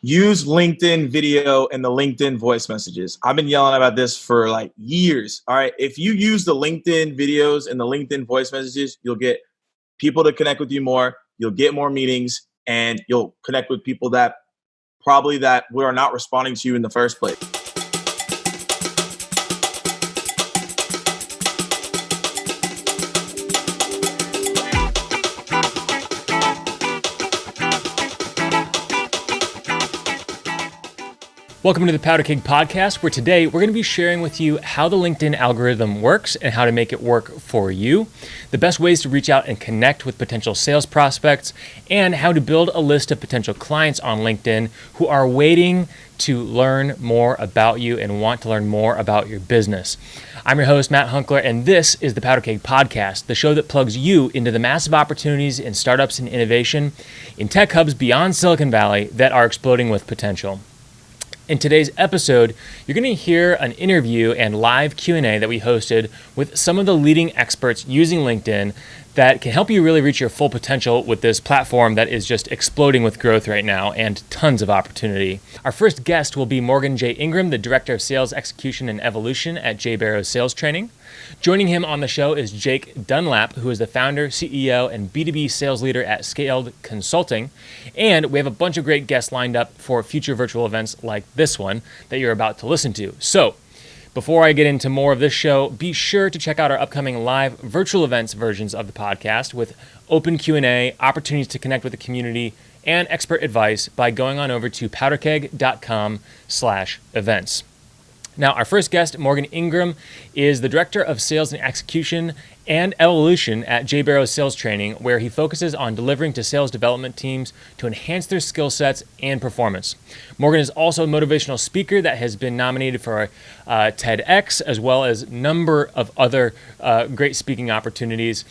Use LinkedIn video and the LinkedIn voice messages. I've been yelling about this for like years. All right. If you use the LinkedIn videos and the LinkedIn voice messages, you'll get people to connect with you more. You'll get more meetings and you'll connect with people that probably that were not responding to you in the first place. Welcome to the Powderkeg Podcast, where today we're going to be sharing with you how the LinkedIn algorithm works and how to make it work for you, the best ways to reach out and connect with potential sales prospects, and how to build a list of potential clients on LinkedIn who are waiting to learn more about you and want to learn more about your business. I'm your host, Matt Hunkler, and this is the Powderkeg Podcast, the show that plugs you into the massive opportunities in startups and innovation in tech hubs beyond Silicon Valley that are exploding with potential. In today's episode, you're going to hear an interview and live Q&A that we hosted with some of the leading experts using LinkedIn that can help you really reach your full potential with this platform that is just exploding with growth right now and tons of opportunity. Our first guest will be Morgan J. Ingram, the Director of Sales Execution and Evolution at J. Barrows Sales Training. Joining him on the show is Jake Dunlap, who is the founder, CEO, and B2B Sales Leader at Skaled Consulting. And we have a bunch of great guests lined up for future virtual events like this one that you're about to listen to. So, before I get into more of this show, be sure to check out our upcoming live virtual events versions of the podcast with open Q&A, opportunities to connect with the community, and expert advice by going on over to powderkeg.com/events. Now, our first guest, Morgan Ingram, is the Director of Sales and Execution and Evolution at J. Barrows Sales Training, where he focuses on delivering to sales development teams to enhance their skill sets and performance. Morgan is also a motivational speaker that has been nominated for TEDx, as well as a number of other great speaking opportunities.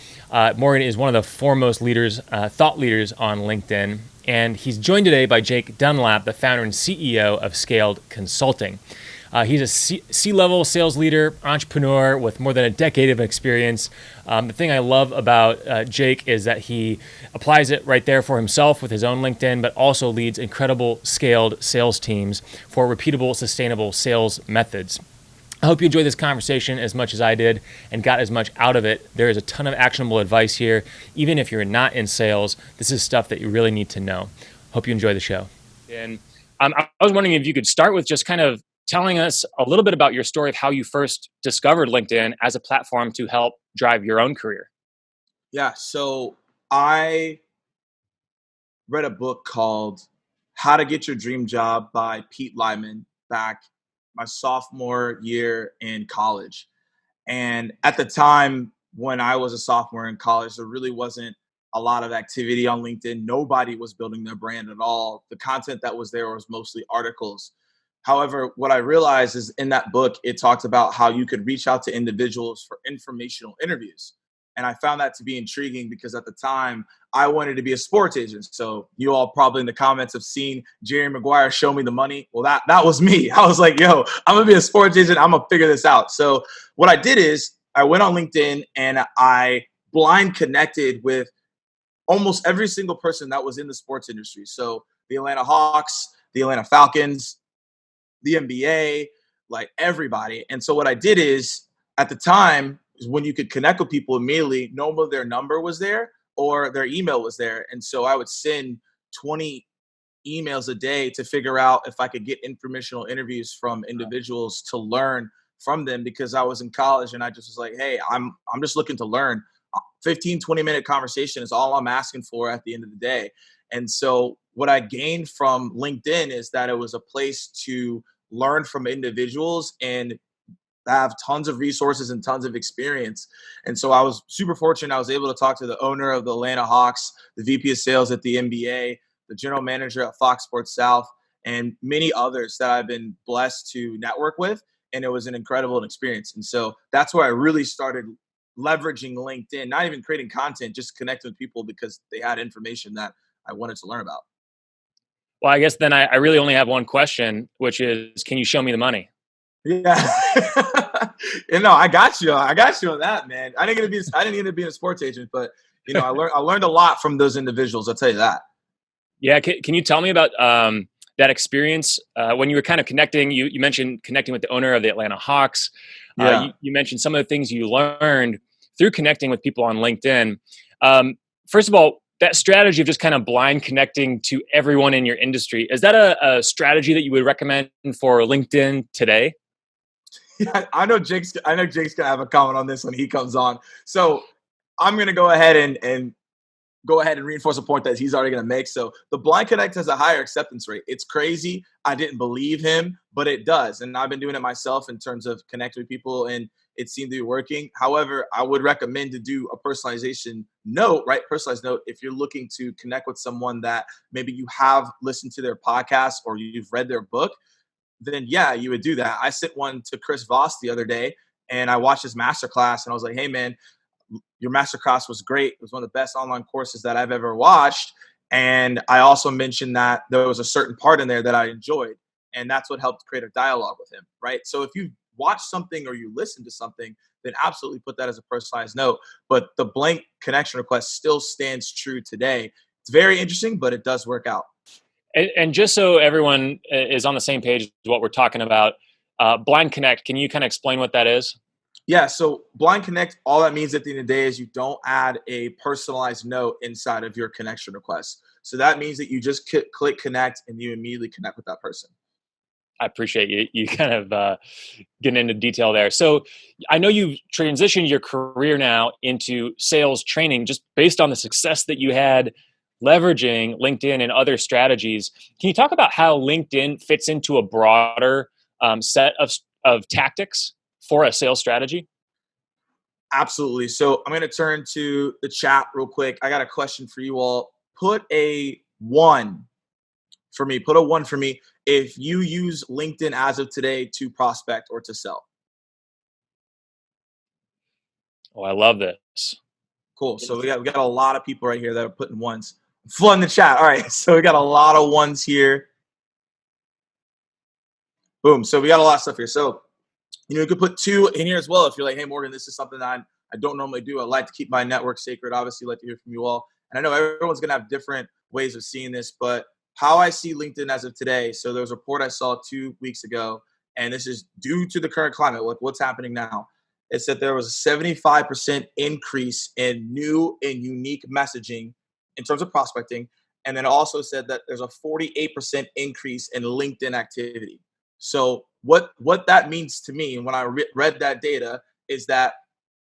Morgan is one of the foremost leaders, thought leaders on LinkedIn, and he's joined today by Jake Dunlap, the founder and CEO of Skaled Consulting. He's a C-level sales leader, entrepreneur with more than a decade of experience. The thing I love about Jake is that he applies it right there for himself with his own LinkedIn, but also leads incredible scaled sales teams for repeatable, sustainable sales methods. I hope you enjoyed this conversation as much as I did and got as much out of it. There is a ton of actionable advice here. Even if you're not in sales, this is stuff that you really need to know. Hope you enjoy the show. And I was wondering if you could start with just kind of telling us a little bit about your story of how you first discovered LinkedIn as a platform to help drive your own career. Yeah, so I read a book called How to Get Your Dream Job by Pete Lyman back my sophomore year in college. And at the time when I was a sophomore in college, there really wasn't a lot of activity on LinkedIn. Nobody was building their brand at all. The content that was there was mostly articles. However, what I realized is in that book, it talked about how you could reach out to individuals for informational interviews. And I found that to be intriguing because at the time, I wanted to be a sports agent. So you all probably in the comments have seen Jerry Maguire Show Me the Money. Well, that was me. I was like, yo, I'm going to be a sports agent. I'm going to figure this out. So what I did is I went on LinkedIn and I blind connected with almost every single person that was in the sports industry. So the Atlanta Hawks, the Atlanta Falcons, the NBA, like everybody. And so what I did is at the time is when you could connect with people immediately, no whether their number was there or their email was there. And so I would send 20 emails a day to figure out if I could get informational interviews from individuals to learn from them because I was in college and I just was like, hey, I'm just looking to learn. 15, 20-minute conversation is all I'm asking for at the end of the day. And so what I gained from LinkedIn is that it was a place to learn from individuals and have tons of resources and tons of experience. And so I was super fortunate. I was able to talk to the owner of the Atlanta Hawks, the VP of sales at the NBA, the general manager at Fox Sports South, and many others that I've been blessed to network with. And it was an incredible experience. And so that's where I really started leveraging LinkedIn, not even creating content, just connecting with people because they had information that I wanted to learn about. Well, I guess then I really only have one question, which is, can you show me the money? Yeah. I got you. I got you on that, man. I didn't get to be a sports agent, but I learned a lot from those individuals. I'll tell you that. Yeah. Can you tell me about that experience when you were kind of connecting. You mentioned connecting with the owner of the Atlanta Hawks. Yeah. You mentioned some of the things you learned through connecting with people on LinkedIn. First of all, that strategy of just kind of blind connecting to everyone in your industry, is that a strategy that you would recommend for LinkedIn today? Yeah, I know Jake's gonna have a comment on this when he comes on. So I'm gonna go ahead and reinforce a point that he's already going to make. So the blind connect has a higher acceptance rate. It's crazy. I didn't believe him, but it does. And I've been doing it myself in terms of connecting with people, and it seemed to be working. However, I would recommend to do a personalization note, right? Personalized note if you're looking to connect with someone that maybe you have listened to their podcast or you've read their book, then yeah, you would do that. I sent one to Chris Voss the other day, and I watched his masterclass, and I was like, hey man, your masterclass was great. It was one of the best online courses that I've ever watched. And I also mentioned that there was a certain part in there that I enjoyed. And that's what helped create a dialogue with him, right? So if you watch something or you listen to something, then absolutely put that as a personalized note. But the blank connection request still stands true today. It's very interesting, but it does work out. And just so everyone is on the same page with what we're talking about, blind connect, can you kind of explain what that is? Yeah, so blind connect, all that means at the end of the day is you don't add a personalized note inside of your connection request. So that means that you just click connect and you immediately connect with that person. I appreciate you kind of getting into detail there. So I know you've transitioned your career now into sales training just based on the success that you had leveraging LinkedIn and other strategies. Can you talk about how LinkedIn fits into a broader set of tactics for a sales strategy? Absolutely. So I'm going to turn to the chat real quick. I got a question for you all. Put a one for me. Put a one for me if you use LinkedIn as of today to prospect or to sell. Oh, I love this. Cool. So we got a lot of people right here that are putting ones. Flooding the chat. All right. So we got a lot of ones here. Boom. So we got a lot of stuff here. So you could put two in here as well if you're like, hey Morgan, this is something that I don't normally do. I like to keep my network sacred. Obviously, like to hear from you all. And I know everyone's gonna have different ways of seeing this, but how I see LinkedIn as of today. So there was a report I saw 2 weeks ago, and this is due to the current climate, like what's happening now. It said there was a 75% increase in new and unique messaging in terms of prospecting. And then it also said that there's a 48% increase in LinkedIn activity. So what that means to me, and when I read that data, is that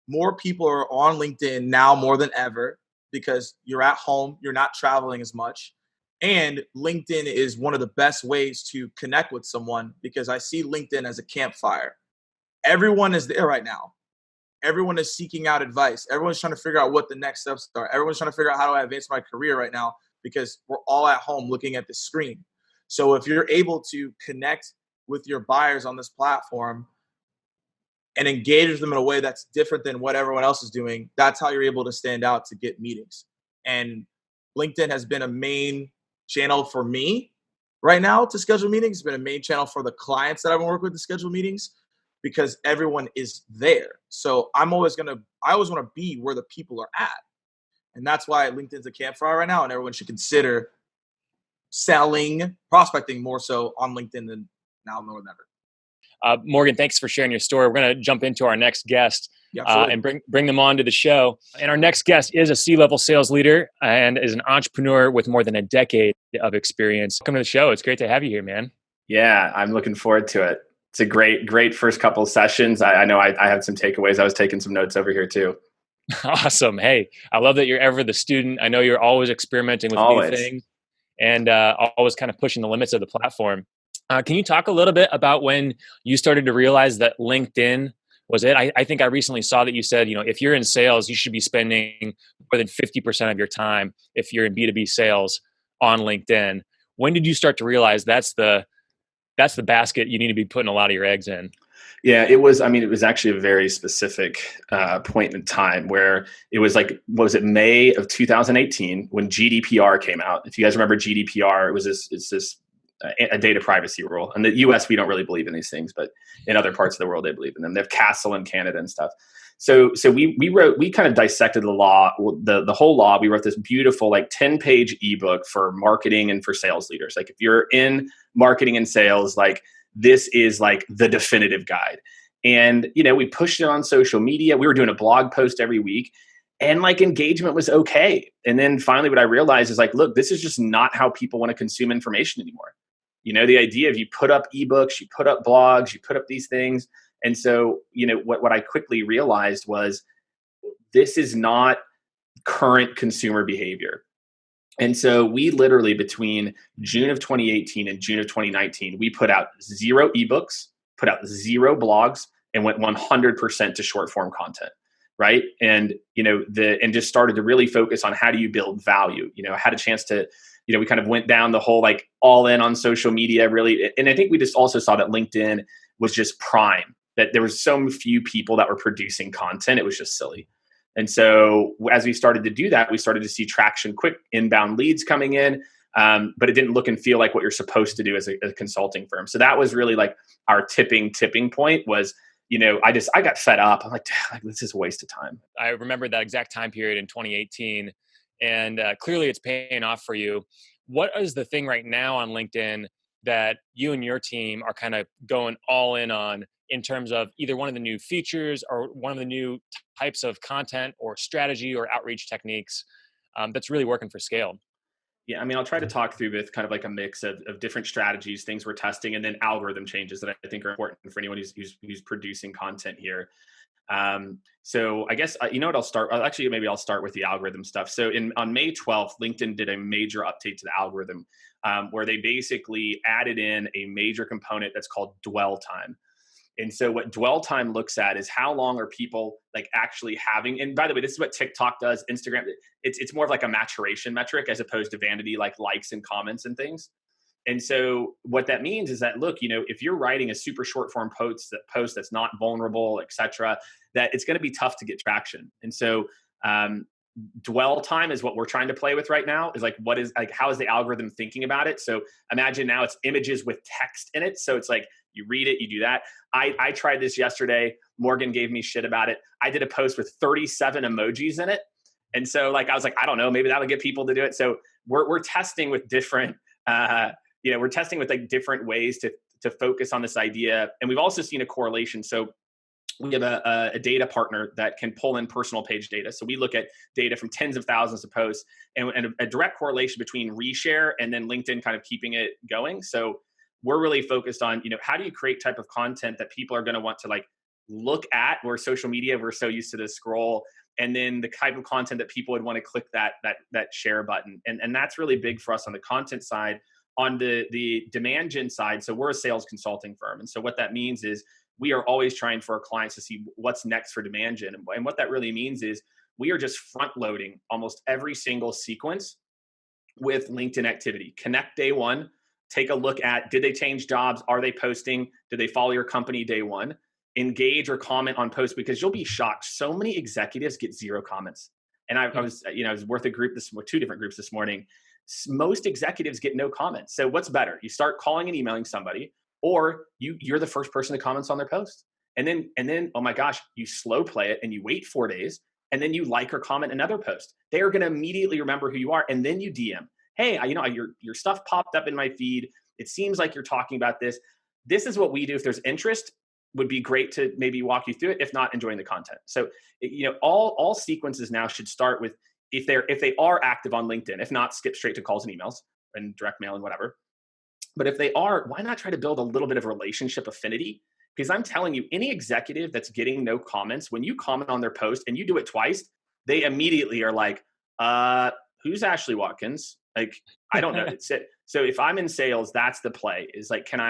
more people are on LinkedIn now more than ever because you're at home, you're not traveling as much, and LinkedIn is one of the best ways to connect with someone because I see LinkedIn as a campfire. Everyone is there right now. Everyone is seeking out advice. Everyone's trying to figure out what the next steps are. Everyone's trying to figure out how do I advance my career right now because we're all at home looking at the screen. So if you're able to connect with your buyers on this platform and engage with them in a way that's different than what everyone else is doing, that's how you're able to stand out to get meetings. And LinkedIn has been a main channel for me right now to schedule meetings. It's been a main channel for the clients that I've been working with to schedule meetings because everyone is there. So I always want to be where the people are at. And that's why LinkedIn's a campfire right now, and everyone should consider selling, prospecting more so on LinkedIn than now more than ever. Morgan, thanks for sharing your story. We're going to jump into our next guest Yeah, and bring them on to the show. And our next guest is a C-level sales leader and is an entrepreneur with more than a decade of experience. Welcome to the show. It's great to have you here, man. Yeah, I'm looking forward to it. It's a great first couple of sessions. I know I had some takeaways. I was taking some notes over here too. Awesome. Hey, I love that you're ever the student. I know you're always experimenting with new things and always kind of pushing the limits of the platform. Can you talk a little bit about when you started to realize that LinkedIn was it? I think I recently saw that you said, if you're in sales, you should be spending more than 50% of your time if you're in B2B sales on LinkedIn. When did you start to realize that's the basket you need to be putting a lot of your eggs in? Yeah, it was actually a very specific point in time where it was like, what was it, May of 2018 when GDPR came out. If you guys remember GDPR, it's this a data privacy rule. In the US, we don't really believe in these things, but in other parts of the world, they believe in them. They have Castle in Canada and stuff. So we kind of dissected the law, the whole law. We wrote this beautiful 10-page ebook for marketing and for sales leaders. Like if you're in marketing and sales, like this is like the definitive guide. And we pushed it on social media. We were doing a blog post every week, and like engagement was okay. And then finally what I realized is like, look, this is just not how people want to consume information anymore. The idea of you put up ebooks, you put up blogs, you put up these things. And so, what I quickly realized was this is not current consumer behavior. And so we literally, between June of 2018 and June of 2019, we put out 0 ebooks, put out 0 blogs, and went 100% to short form content. Right. And, and just started to really focus on how do you build value. I had a chance to, we kind of went down the whole all in on social media really. And I think we just also saw that LinkedIn was just prime, that there was so few people that were producing content. It was just silly. And so as we started to do that, we started to see traction, quick inbound leads coming in, but it didn't look and feel like what you're supposed to do as a consulting firm. So that was really like our tipping point was, I got fed up. I'm like, this is a waste of time. I remember that exact time period in 2018, and clearly it's paying off for you. What is the thing right now on LinkedIn that you and your team are kind of going all in on in terms of either one of the new features or one of the new types of content or strategy or outreach techniques that's really working for Skaled? Yeah, I mean, I'll try to talk through with kind of like a mix of different strategies, things we're testing, and then algorithm changes that I think are important for anyone who's producing content here. So I guess, what I'll start, maybe I'll start with the algorithm stuff. So on May 12th, LinkedIn did a major update to the algorithm where they basically added in a major component that's called dwell time. And so what dwell time looks at is how long are people actually having, and by the way, this is what TikTok does, Instagram, it's more of like a maturation metric as opposed to vanity, like likes and comments and things. And so what that means is that, look, if you're writing a super short form post that's not vulnerable, et cetera, that it's going to be tough to get traction. And so dwell time is what we're trying to play with right now, is how is the algorithm thinking about it? So imagine now it's images with text in it. So it's like you read it, you do that. I tried this yesterday. Morgan gave me shit about it. I did a post with 37 emojis in it. And so I was like, I don't know, maybe that'll get people to do it. So we're testing with different, we're testing with different ways to focus on this idea. And we've also seen a correlation. So we have a data partner that can pull in personal page data. So we look at data from tens of thousands of posts and a direct correlation between reshare and then LinkedIn kind of keeping it going. So we're really focused on, how do you create type of content that people are going to want to look at, where social media, we're so used to the scroll, and then the type of content that people would want to click that share button. And that's really big for us on the content side. On the demand gen side, so we're a sales consulting firm. And so what that means is we are always trying for our clients to see what's next for demand gen. And what that really means is we are just front loading almost every single sequence with LinkedIn activity. Connect day one, take a look at, did they change jobs? Are they posting? Did they follow your company day one? Engage or comment on posts, because you'll be shocked. So many executives get 0 comments. And I was with a group with 2 different groups this morning. Most executives get no comments. So what's better? You start calling and emailing somebody, or you're the first person to comment on their post. And then, oh my gosh, you slow play it and you wait 4 days, and then you like or comment another post. They are going to immediately remember who you are. And then you DM, hey, your stuff popped up in my feed. It seems like you're talking about this. This is what we do. If there's interest, would be great to maybe walk you through it. If not, enjoying the content. So, all sequences now should start with, if they are active on LinkedIn. If not, skip straight to calls and emails and direct mail and whatever. But if they are, why not try to build a little bit of relationship affinity? Because I'm telling you, any executive that's getting no comments, when you comment on their post and you do it twice, they immediately are like, who's Ashley Watkins? I don't know. It's it. So if I'm in sales, that's the play, is can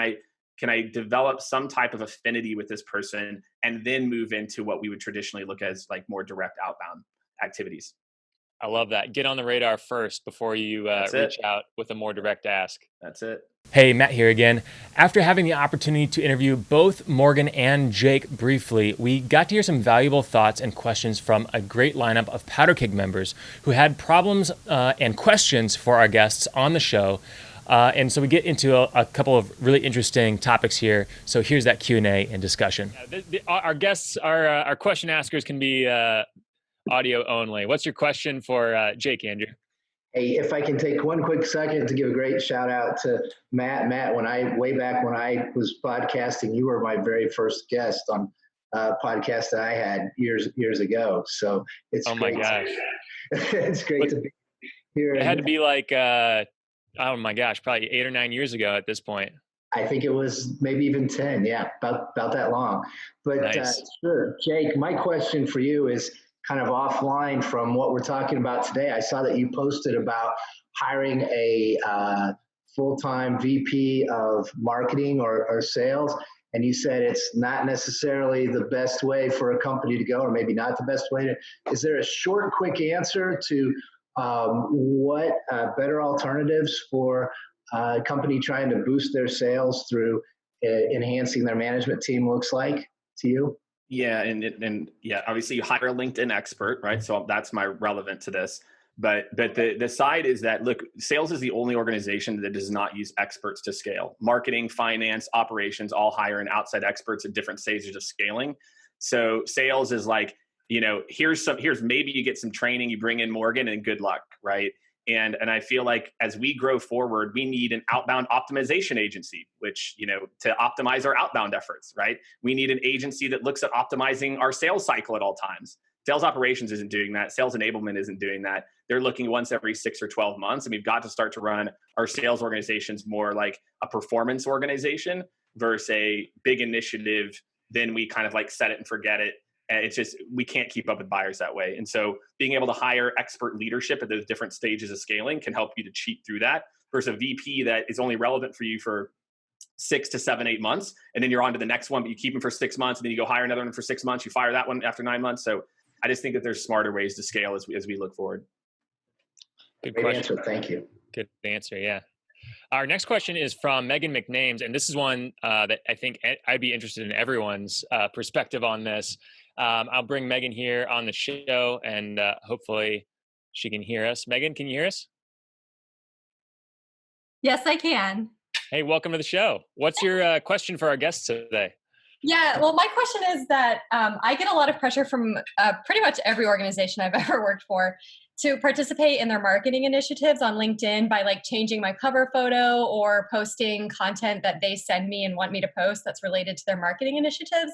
I develop some type of affinity with this person and then move into what we would traditionally look at as more direct outbound activities? I love that. Get on the radar first before you reach out with a more direct ask. That's it. Hey, Matt here again. After having the opportunity to interview both Morgan and Jake briefly, we got to hear some valuable thoughts and questions from a great lineup of Powderkeg members who had problems and questions for our guests on the show. And so we get into a couple of really interesting topics here. So here's that Q&A and discussion. Our guests, our question askers can be audio only. What's your question for Jake, Andrew? Hey, if I can take one quick second to give a great shout out to Matt. Matt, way back when I was podcasting, you were my very first guest on a podcast that I had years ago. So it's my gosh, it's great to be here. It had to be like, oh my gosh, probably 8 or 9 years ago at this point. I think it was maybe even 10. Yeah, about that long. But nice. Sure, Jake, my question for you is kind of offline from what we're talking about today. I saw that you posted about hiring a full-time VP of marketing or sales, and you said it's not necessarily the best way for a company to go, or maybe not the best way to. Is there a short, quick answer to what better alternatives for a company trying to boost their sales through enhancing their management team looks like to you? Yeah, and yeah, obviously you hire a LinkedIn expert, right? So that's my relevant to this. But the side is that, look, sales is the only organization that does not use experts to scale. Marketing, finance, operations all hire an outside experts at different stages of scaling. So sales is like, here's maybe you get some training, you bring in Morgan, and good luck, right? And I feel like as we grow forward, we need an outbound optimization agency, which, to optimize our outbound efforts, right? We need an agency that looks at optimizing our sales cycle at all times. Sales operations isn't doing that. Sales enablement isn't doing that. They're looking once every 6 or 12 months. And we've got to start to run our sales organizations more like a performance organization versus a big initiative. Then we kind of like set it and forget it. And it's just, we can't keep up with buyers that way. And so being able to hire expert leadership at those different stages of scaling can help you to cheat through that versus a VP that is only relevant for you for 6 to 7, 8 months. And then you're on to the next one, but you keep them for 6 months and then you go hire another one for 6 months. You fire that one after 9 months. So I just think that there's smarter ways to scale as we look forward. Good Great question. answer. Thank you. Good answer. Yeah. Our next question is from Megan McNames, and this is one that I think I'd be interested in everyone's perspective on this. I'll bring Megan here on the show, and hopefully she can hear us. Megan, can you hear us? Yes, I can. Hey, welcome to the show. What's your question for our guests today? Yeah, well, my question is that I get a lot of pressure from pretty much every organization I've ever worked for to participate in their marketing initiatives on LinkedIn by like changing my cover photo or posting content that they send me and want me to post that's related to their marketing initiatives.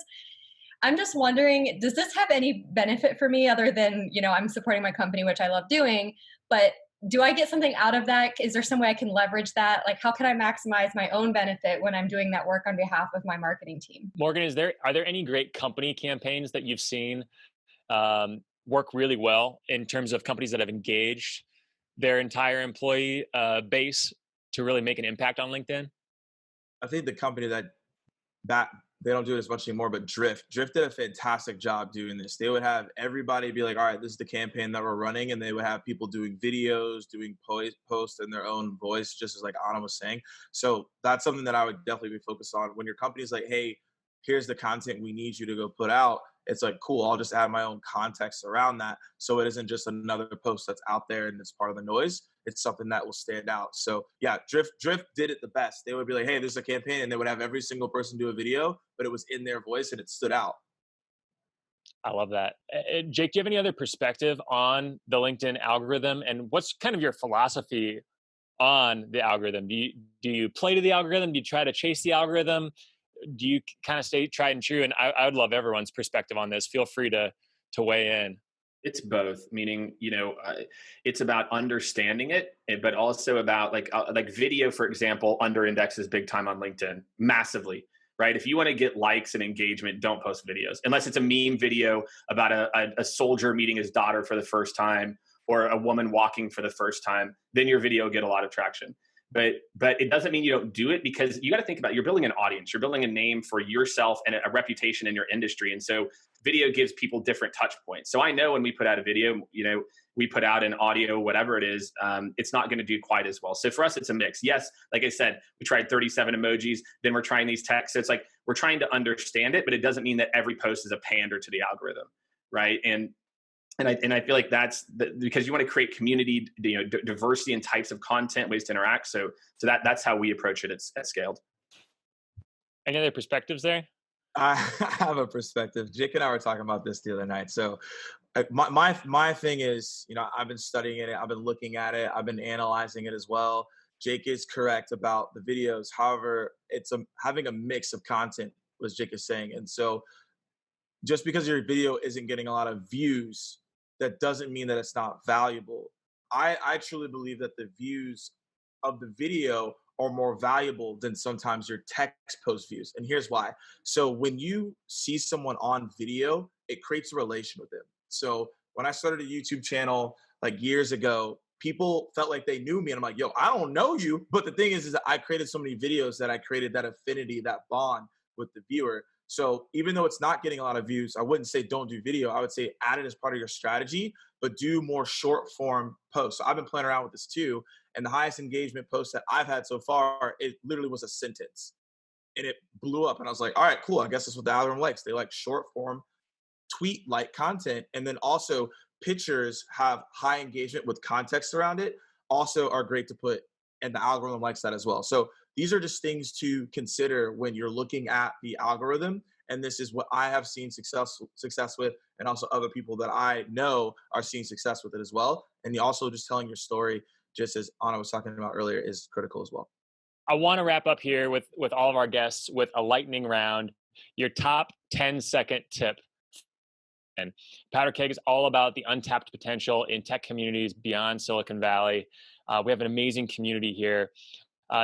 I'm just wondering, does this have any benefit for me other than, I'm supporting my company, which I love doing, but do I get something out of that? Is there some way I can leverage that? Like, how can I maximize my own benefit when I'm doing that work on behalf of my marketing team? Morgan, are there any great company campaigns that you've seen work really well in terms of companies that have engaged their entire employee base to really make an impact on LinkedIn? I think the company that they don't do it as much anymore, but Drift did a fantastic job doing this. They would have everybody be like, all right, this is the campaign that we're running. And they would have people doing videos, doing posts in their own voice, just as like Anna was saying. So that's something that I would definitely be focused on. When your company's like, hey, here's the content we need you to go put out, it's like, cool, I'll just add my own context around that. So it isn't just another post that's out there and it's part of the noise. It's something that will stand out. So yeah, Drift did it the best. They would be like, hey, there's a campaign, and they would have every single person do a video, but it was in their voice and it stood out. I love that. Jake, do you have any other perspective on the LinkedIn algorithm, and what's kind of your philosophy on the algorithm? Do you play to the algorithm? Do you try to chase the algorithm? Do you kind of stay tried and true? And I would love everyone's perspective on this. Feel free to weigh in. It's both, meaning, it's about understanding it, but also about like video, for example, under indexes big time on LinkedIn, massively, right? If you want to get likes and engagement, don't post videos unless it's a meme video about a soldier meeting his daughter for the first time or a woman walking for the first time, then your video will get a lot of traction. But it doesn't mean you don't do it, because you got to think about it. You're building an audience, you're building a name for yourself and a reputation in your industry. And so video gives people different touch points. So I know when we put out a video, we put out an audio, whatever it is, it's not going to do quite as well. So for us, it's a mix. Yes, like I said, we tried 37 emojis, then we're trying these texts. So it's like we're trying to understand it, but it doesn't mean that every post is a pander to the algorithm, right? And And I feel like because you want to create community, diversity in types of content, ways to interact. So that's how we approach it at Skaled. Any other perspectives there? I have a perspective. Jake and I were talking about this the other night. So my thing is, I've been studying it. I've been looking at it. I've been analyzing it as well. Jake is correct about the videos. However, it's having a mix of content, was Jake is saying. And so just because your video isn't getting a lot of views, that doesn't mean that it's not valuable. I truly believe that the views of the video are more valuable than sometimes your text post views. And here's why. So when you see someone on video, it creates a relation with them. So when I started a YouTube channel like years ago, people felt like they knew me. And I'm like, yo, I don't know you. But the thing is that I created so many videos that I created that affinity, that bond with the viewer. So even though it's not getting a lot of views, I wouldn't say don't do video. I would say add it as part of your strategy, but do more short form posts. So I've been playing around with this too. And the highest engagement post that I've had so far, it literally was a sentence and it blew up. And I was like, all right, cool. I guess that's what the algorithm likes. They like short form tweet like content. And then also pictures have high engagement with context around it, also are great to put, and the algorithm likes that as well. So these are just things to consider when you're looking at the algorithm. And this is what I have seen success with, and also other people that I know are seeing success with it as well. And also just telling your story, just as Anna was talking about earlier, is critical as well. I want to wrap up here with all of our guests with a lightning round. Your top 10-second tip. And Powderkeg is all about the untapped potential in tech communities beyond Silicon Valley. We have an amazing community here.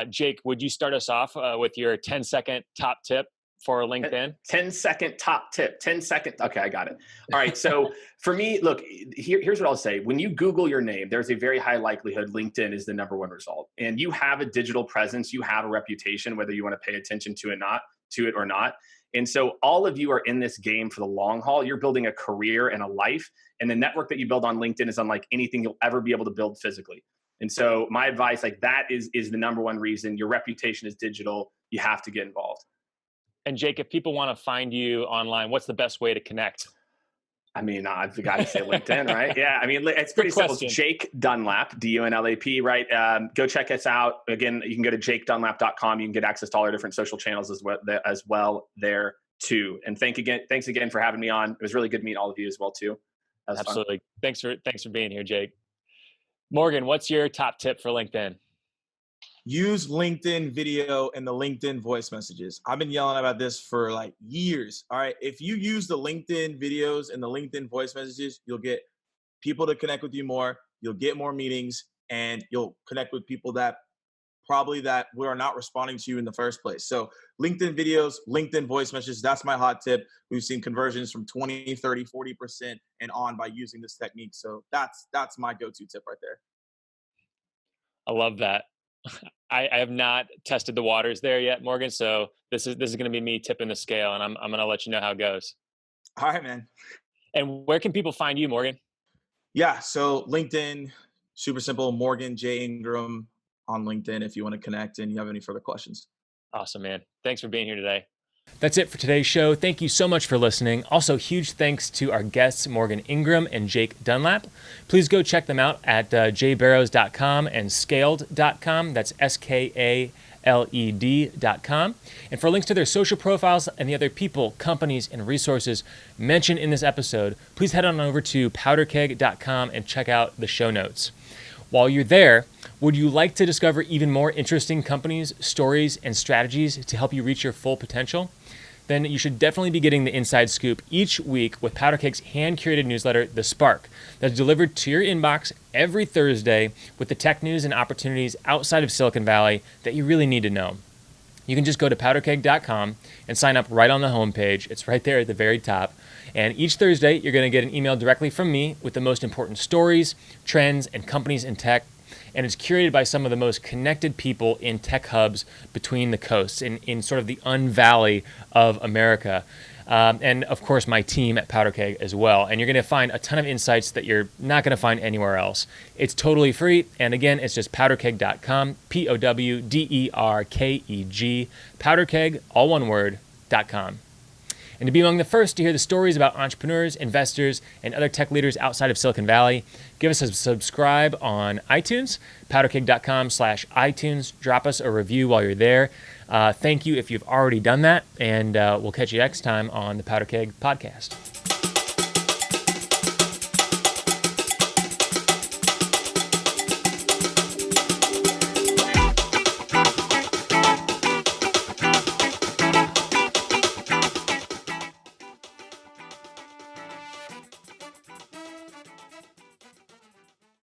Jake, would you start us off with your 10-second top tip for LinkedIn? 10-second top tip. 10 seconds. Okay, I got it. All right. So for me, look, here's what I'll say. When you Google your name, there's a very high likelihood LinkedIn is the number one result. And you have a digital presence. You have a reputation, whether you want to pay attention to it or not. And so all of you are in this game for the long haul. You're building a career and a life. And the network that you build on LinkedIn is unlike anything you'll ever be able to build physically. And so my advice, like that is the number one reason. Your reputation is digital. You have to get involved. And Jake, if people want to find you online, what's the best way to connect? I mean, I've got to say LinkedIn, right? Yeah, I mean, it's pretty simple. It's Jake Dunlap, Dunlap, right? Go check us out. Again, you can go to jakedunlap.com. You can get access to all our different social channels as well there too. And thanks again for having me on. It was really good meeting all of you as well too. Absolutely. Fun. Thanks for being here, Jake. Morgan, what's your top tip for LinkedIn? Use LinkedIn video and the LinkedIn voice messages. I've been yelling about this for like years. All right. If you use the LinkedIn videos and the LinkedIn voice messages, you'll get people to connect with you more. You'll get more meetings, and you'll connect with people that are not responding to you in the first place. So LinkedIn videos, LinkedIn voice messages, that's my hot tip. We've seen conversions from 20, 30, 40% and on by using this technique. So that's my go-to tip right there. I love that. I have not tested the waters there yet, Morgan. So this is going to be me tipping the scale, and I'm going to let you know how it goes. All right, man. And where can people find you, Morgan? Yeah. So LinkedIn, super simple, Morgan J. Ingram on LinkedIn if you want to connect and you have any further questions. Awesome, man. Thanks for being here today. That's it for today's show. Thank you so much for listening. Also, huge thanks to our guests, Morgan Ingram and Jake Dunlap. Please go check them out at jbarrows.com and skaled.com. That's SKALED.com. And for links to their social profiles and the other people, companies, and resources mentioned in this episode, please head on over to powderkeg.com and check out the show notes. While you're there, would you like to discover even more interesting companies, stories, and strategies to help you reach your full potential? Then you should definitely be getting the inside scoop each week with Powderkeg's hand-curated newsletter, The Spark, that's delivered to your inbox every Thursday with the tech news and opportunities outside of Silicon Valley that you really need to know. You can just go to powderkeg.com and sign up right on the homepage. It's right there at the very top. And each Thursday, you're going to get an email directly from me with the most important stories, trends, and companies in tech. And it's curated by some of the most connected people in tech hubs between the coasts, in sort of the un-valley of America. And of course, my team at Powderkeg as well. And you're going to find a ton of insights that you're not going to find anywhere else. It's totally free. And again, it's just powderkeg.com, POWDERKEG, powderkeg, all one word, .com. And to be among the first to hear the stories about entrepreneurs, investors, and other tech leaders outside of Silicon Valley, give us a subscribe on iTunes, powderkeg.com/iTunes. Drop us a review while you're there. Thank you if you've already done that, and we'll catch you next time on the Powderkeg Podcast.